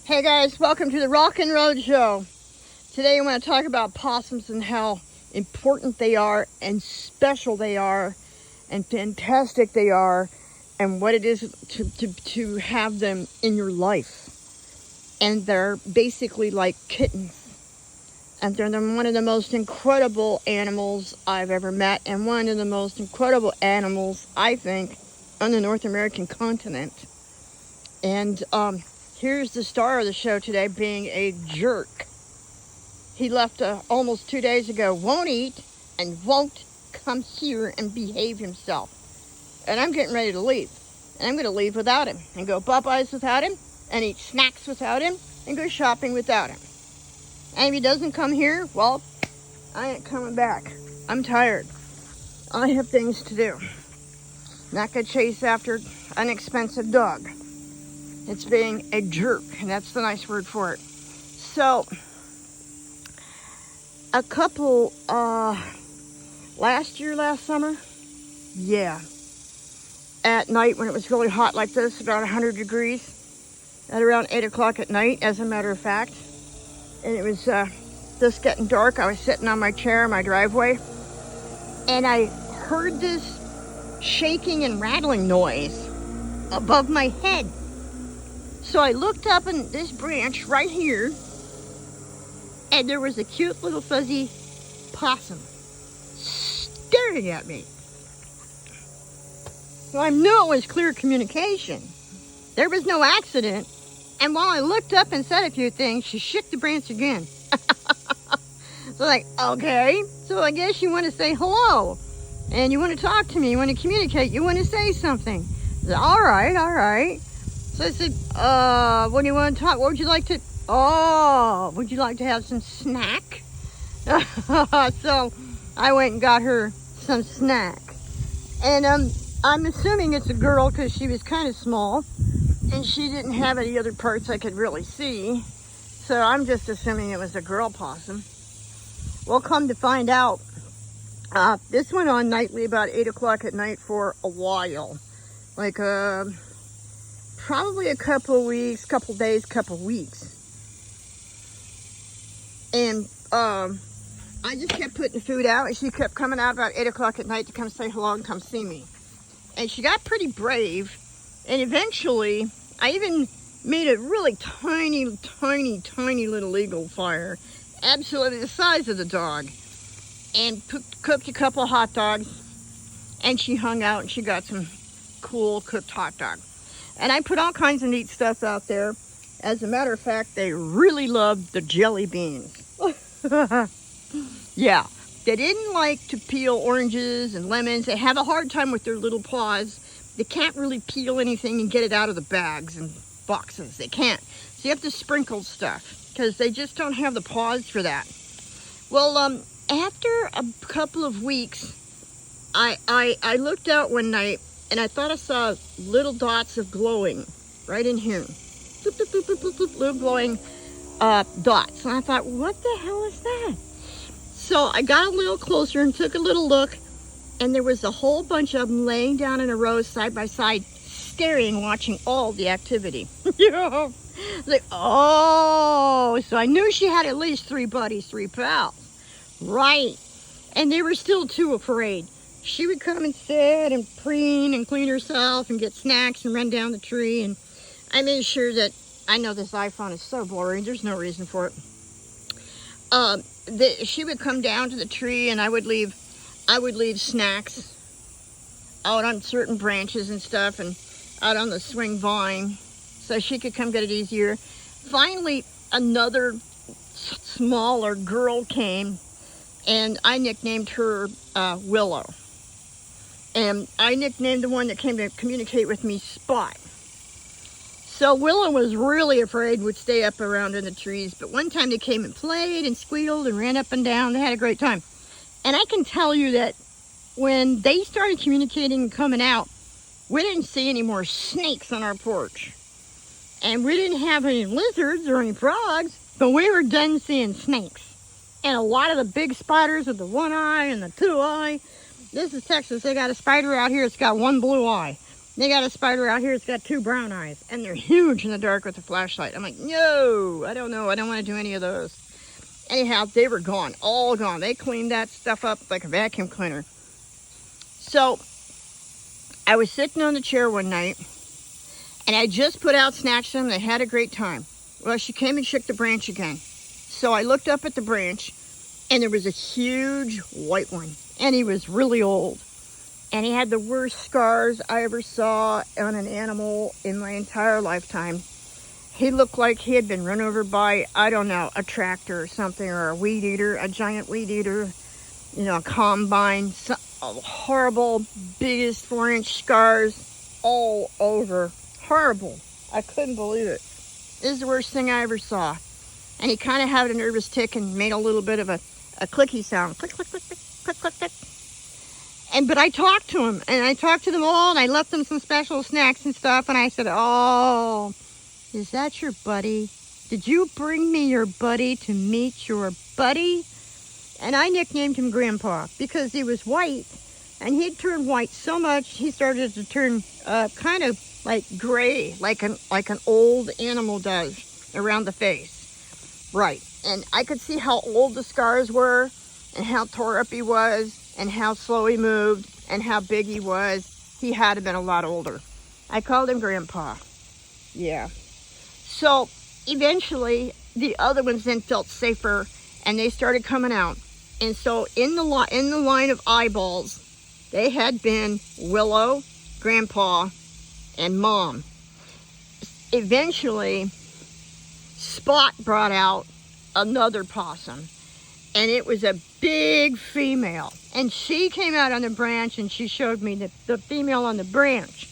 Hey guys, welcome to the Rock and Road Show. Today I want to talk about possums and how important they are and special they are and fantastic they are and what it is to have them in your life. And they're basically like kittens. And they're one of the most incredible animals I've ever met and one of the most incredible animals, I think, on the North American continent. And here's the star of the show today being a jerk. He left almost 2 days ago, won't eat and won't come here and behave himself. And I'm getting ready to leave. And I'm going to leave without him and go Popeyes without him and eat snacks without him and go shopping without him. And if he doesn't come here, well, I ain't coming back. I'm tired. I have things to do. Not going to chase after an expensive dog. It's being a jerk, and that's the nice word for it. So, a couple, last summer, yeah, at night when it was really hot like this, about 100 degrees, at around 8 o'clock at night, as a matter of fact, and it was just getting dark. I was sitting on my chair in my driveway, and I heard this shaking and rattling noise above my head. So I looked up in this branch right here, and there was a cute little fuzzy possum staring at me. So I knew it was clear communication. There was no accident. And while I looked up and said a few things, she shook the branch again. So like, okay, so I guess you want to say hello. And you want to talk to me, you want to communicate, you want to say something. I said, all right. So I said, what do you want to talk? What would you like to, would you like to have some snack? So I went and got her some snack. And I'm assuming it's a girl because she was kind of small and she didn't have any other parts I could really see. So I'm just assuming it was a girl possum. Well, come to find out, this went on nightly about 8 o'clock at night for a while. Like, probably a couple weeks. And I just kept putting food out, and she kept coming out about 8 o'clock at night to come say hello and come see me. And she got pretty brave, and eventually I even made a really tiny little eagle fire, absolutely the size of the dog, and cooked a couple of hot dogs, and she hung out and she got some cool cooked hot dog. And I put all kinds of neat stuff out there. As a matter of fact, they really loved the jelly beans. Yeah, they didn't like to peel oranges and lemons. They have a hard time with their little paws. They can't really peel anything and get it out of the bags and boxes. They can't. So you have to sprinkle stuff because they just don't have the paws for that. Well, after a couple of weeks, I looked out one night and I thought I saw little dots of glowing right in here. Boop, boop, boop, boop, boop, boop, little glowing dots. And I thought, what the hell is that? So I got a little closer and took a little look, and there was a whole bunch of them laying down in a row side by side, staring, watching all the activity. Like, oh, so I knew she had at least 3 buddies, 3 pals. Right. And they were still too afraid. She would come and sit and preen and clean herself and get snacks and run down the tree. And I made sure that, I know this iPhone is so blurry, there's no reason for it. She would come down to the tree and I would leave snacks out on certain branches and stuff and out on the swing vine so she could come get it easier. Finally, another smaller girl came and I nicknamed her Willow. And I nicknamed the one that came to communicate with me Spot. So Willow was really afraid, would stay up around in the trees. But one time they came and played and squealed and ran up and down. They had a great time. And I can tell you that when they started communicating and coming out, we didn't see any more snakes on our porch. And we didn't have any lizards or any frogs, but we were done seeing snakes. And a lot of the big spiders with the 1 eye and the 2 eye. This is Texas. They got a spider out here. It's got 1 blue eye. They got a spider out here. It's got 2 brown eyes, and they're huge in the dark with a flashlight. I'm like, no, I don't know. I don't want to do any of those. Anyhow, they were gone, all gone. They cleaned that stuff up like a vacuum cleaner. So I was sitting on the chair one night, and I just put out snacks to them. They had a great time. Well, she came and shook the branch again. So I looked up at the branch, and there was a huge white one, and he was really old. And he had the worst scars I ever saw on an animal in my entire lifetime. He looked like he had been run over by, I don't know, a tractor or something, or a weed eater, a giant weed eater, a combine. Horrible, biggest 4-inch scars all over. Horrible. I couldn't believe it. This is the worst thing I ever saw. And he kind of had a nervous tick and made a little bit of a clicky sound. Click, click, click, click, click, click, click. But I talked to him, and I talked to them all, and I left them some special snacks and stuff, and I said, oh, is that your buddy? Did you bring me your buddy to meet your buddy? And I nicknamed him Grandpa because he was white, and he'd turned white so much, he started to turn kind of like gray, like an old animal does around the face. Right, and I could see how old the scars were, and how tore up he was, and how slow he moved, and how big he was. He had to have been a lot older. I called him Grandpa. Yeah. So eventually, the other ones then felt safer, and they started coming out. And so in the line of eyeballs, they had been Willow, Grandpa, and Mom. Eventually, Spot brought out another possum, and it was a big female. And she came out on the branch, and she showed me the female on the branch.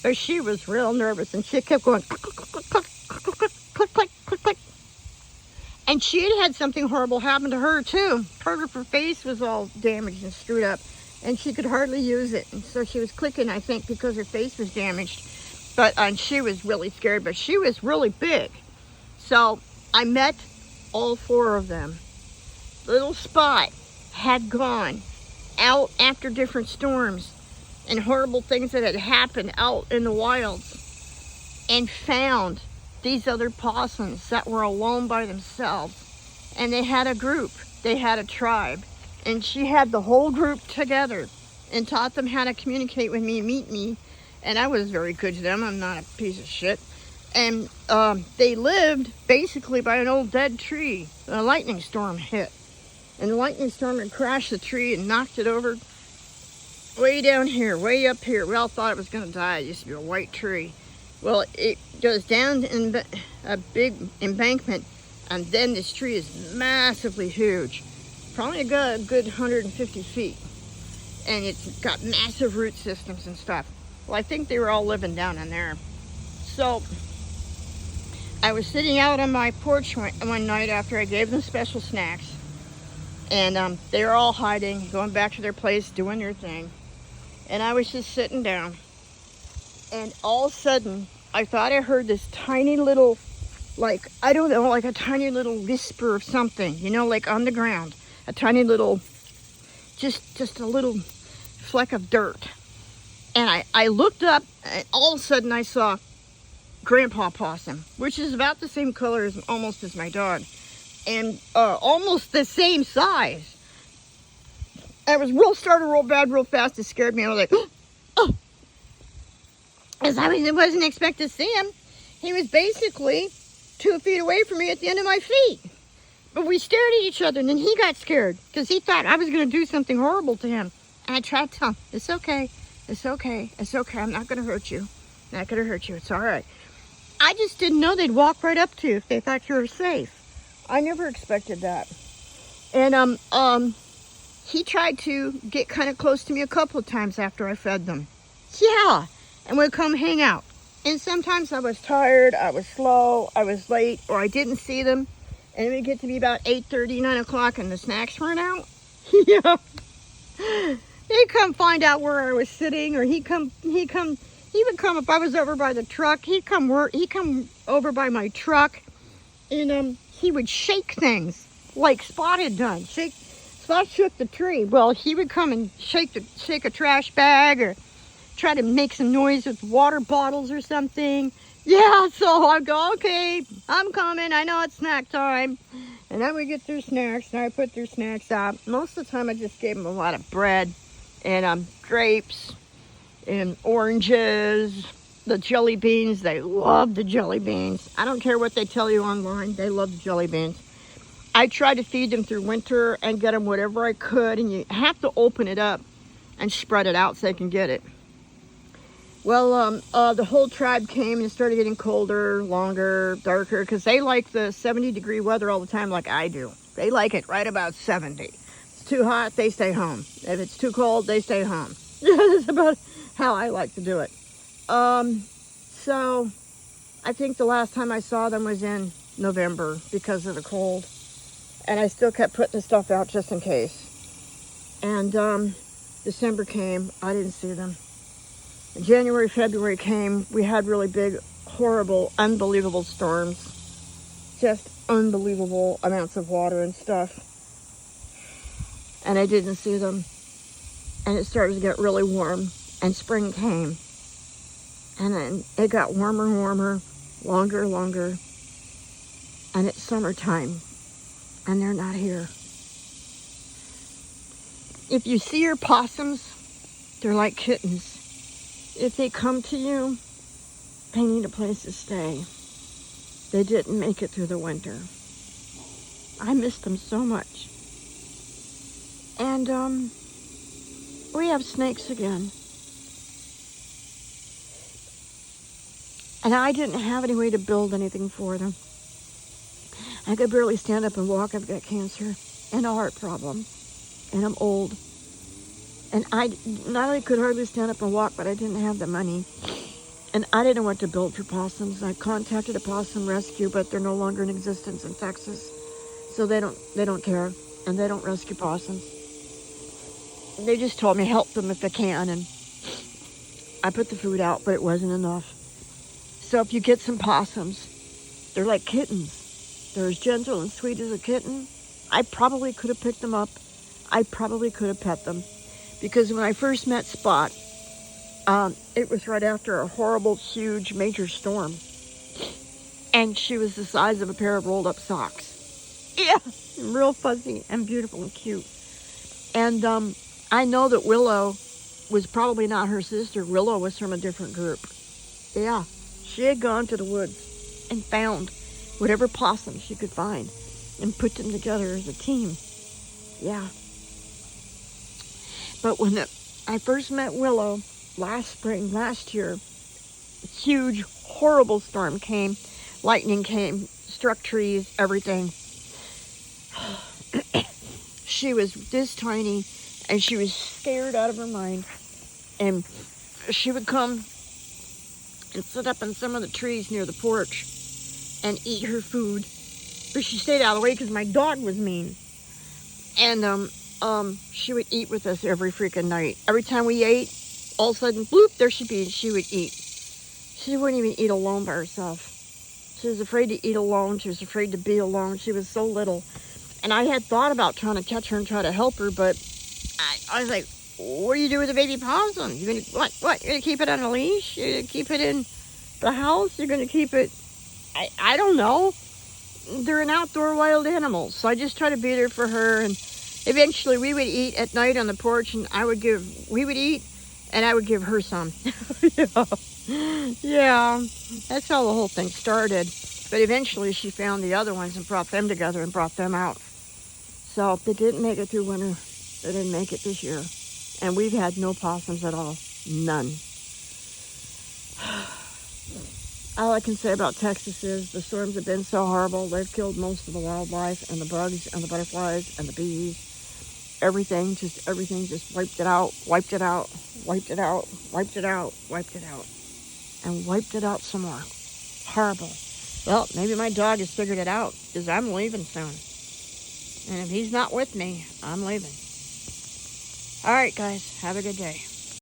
But she was real nervous, and she kept going click, click, click, click, click, click, click, click, click, click. And she had something horrible happen to her too. Part of her face was all damaged and screwed up, and she could hardly use it. And so she was clicking, I think, because her face was damaged. And she was really scared, but she was really big. So I met all 4 of them. Little Spot had gone out after different storms and horrible things that had happened out in the wilds, and found these other possums that were alone by themselves. And they had a group, they had a tribe, and she had the whole group together and taught them how to communicate with me, meet me, and I was very good to them. I'm not a piece of shit. And they lived basically by an old dead tree. A lightning storm hit, and the lightning storm had crashed the tree and knocked it over way down here, way up here. We all thought it was going to die. It used to be a white tree. Well, it goes down in a big embankment, and then this tree is massively huge, probably a good 150 feet, and it's got massive root systems and stuff. Well, I think they were all living down in there. So I was sitting out on my porch one night after I gave them special snacks, and they were all hiding, going back to their place, doing their thing, and I was just sitting down. And all of a sudden, I thought I heard this tiny little, like a tiny little whisper of something, like on the ground. A tiny little, just a little fleck of dirt. And I looked up, and all of a sudden I saw Grandpa Possum, which is about the same color almost as my dog. And almost the same size. I was started real bad, real fast. It scared me. I was like, oh. As I wasn't expecting to see him. He was basically 2 feet away from me at the end of my feet. But we stared at each other, and then he got scared because he thought I was going to do something horrible to him. And I tried to tell him, it's okay. It's okay. It's okay. I'm not going to hurt you. Not going to hurt you. It's all right. I just didn't know they'd walk right up to you if they thought you were safe. I never expected that. And he tried to get kind of close to me a couple of times after I fed them. Yeah. And would come hang out. And sometimes I was tired, I was slow, I was late, or I didn't see them. And it would get to be about 8:30, 9 o'clock, and the snacks weren't out. Yeah. He'd come find out where I was sitting, or he would come if I was over by the truck. He'd come over by my truck, and he would shake things like Spot had done. Spot shook the tree. Well, he would come and shake a trash bag, or try to make some noise with water bottles or something. Yeah, so I go, okay, I'm coming. I know it's snack time. And then we get their snacks, and I put their snacks out. Most of the time, I just gave them a lot of bread and grapes and oranges, the jelly beans. They love the jelly beans. I don't care what they tell you online. They love the jelly beans. I try to feed them through winter and get them whatever I could, and you have to open it up and spread it out so they can get it. Well, the whole tribe came and it started getting colder, longer, darker, because they like the 70-degree weather all the time like I do. They like it right about 70. If it's too hot, they stay home. If it's too cold, they stay home. That's about how I like to do it. So I think the last time I saw them was in November because of the cold. And I still kept putting the stuff out just in case. And December came, I didn't see them. January, February came, we had really big, horrible, unbelievable storms. Just unbelievable amounts of water and stuff. And I didn't see them. And it started to get really warm. And spring came. And then it got warmer and warmer, longer and longer. And it's summertime. And they're not here. If you see your possums, they're like kittens. If they come to you, they need a place to stay. They didn't make it through the winter. I missed them so much. And we have snakes again. And I didn't have any way to build anything for them. I could barely stand up and walk. I've got cancer and a heart problem. And I'm old. And I not only could hardly stand up and walk, but I didn't have the money. And I didn't know what to build for possums. I contacted a possum rescue, but they're no longer in existence in Texas. So they don't care. And they don't rescue possums. They just told me help them if they can. And I put the food out, but it wasn't enough. So if you get some possums, they're like kittens. They're as gentle and sweet as a kitten. I probably could have picked them up. I probably could have pet them. Because when I first met Spot, it was right after a horrible, huge, major storm. And she was the size of a pair of rolled up socks. Yeah, real fuzzy and beautiful and cute. And I know that Willow was probably not her sister. Willow was from a different group. Yeah, she had gone to the woods and found whatever possum she could find and put them together as a team. Yeah. But when I first met Willow last year, a huge, horrible storm came. Lightning came, struck trees, everything. She was this tiny, and she was scared out of her mind. And she would come and sit up in some of the trees near the porch and eat her food. But she stayed out of the way because my dog was mean. And she would eat with us every freaking night. Every time we ate, all of a sudden, bloop, there she'd be, and she would eat. She wouldn't even eat alone by herself. She was afraid to eat alone. She was afraid to be alone. She was so little. And I had thought about trying to catch her and try to help her, but I was like, what do you do with a baby possum? You're going to, what? You're going to keep it on a leash? You're going to keep it in the house? You're going to keep it, I don't know. They're an outdoor wild animal. So I just try to be there for her. And eventually we would eat at night on the porch, and we would eat, and I would give her some. Yeah, that's how the whole thing started. But eventually she found the other ones and brought them together and brought them out. So they didn't make it through winter. They didn't make it this year. And we've had no possums at all. None. All I can say about Texas is the storms have been so horrible. They've killed most of the wildlife and the bugs and the butterflies and the bees. Everything just wiped it out, wiped it out, wiped it out, wiped it out, wiped it out, and wiped it out some more. Horrible. Well, maybe my dog has figured it out, because I'm leaving soon. And if he's not with me, I'm leaving. All right, guys, have a good day.